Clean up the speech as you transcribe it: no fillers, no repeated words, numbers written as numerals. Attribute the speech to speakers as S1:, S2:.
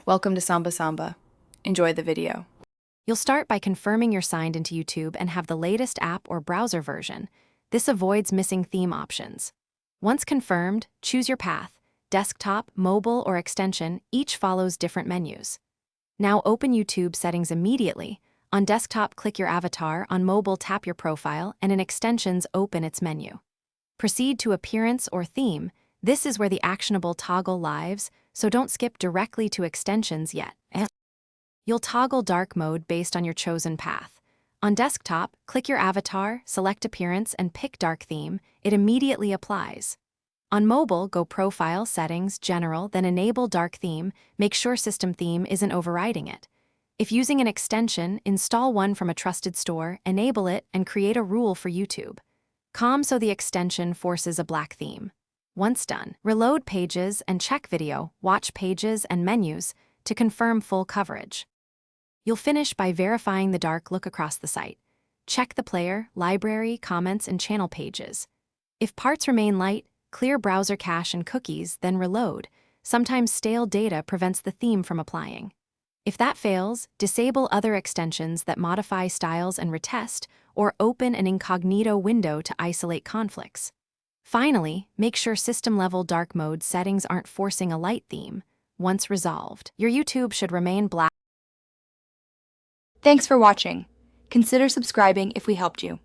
S1: Welcome to Samba Samba. Enjoy the video.
S2: You'll start by confirming you're signed into YouTube and have the latest app or browser version. This avoids missing theme options. Once confirmed, choose your path. Desktop, mobile, or extension, each follows different menus. Now open YouTube settings immediately. On desktop, click your avatar. On mobile, tap your profile, and in extensions, open its menu. Proceed to Appearance or Theme. This is where the actionable toggle lives, so don't skip directly to extensions yet. You'll toggle dark mode based on your chosen path. On desktop, click your avatar, select Appearance, and pick Dark Theme. It immediately applies. On mobile, go Profile, Settings, General, then enable Dark Theme. Make sure System Theme isn't overriding it. If using an extension, install one from a trusted store, enable it, and create a rule for YouTube. Calm so the extension forces a black theme. Once done, reload pages and check video, watch pages and menus to confirm full coverage. You'll finish by verifying the dark look across the site. Check the player, library, comments, and channel pages. If parts remain light, clear browser cache and cookies, then reload. Sometimes stale data prevents the theme from applying. If that fails, disable other extensions that modify styles and retest, or open an incognito window to isolate conflicts. Finally, make sure system-level dark mode settings aren't forcing a light theme. Once resolved, your YouTube should remain black.
S1: Thanks for watching. Consider subscribing if we helped you.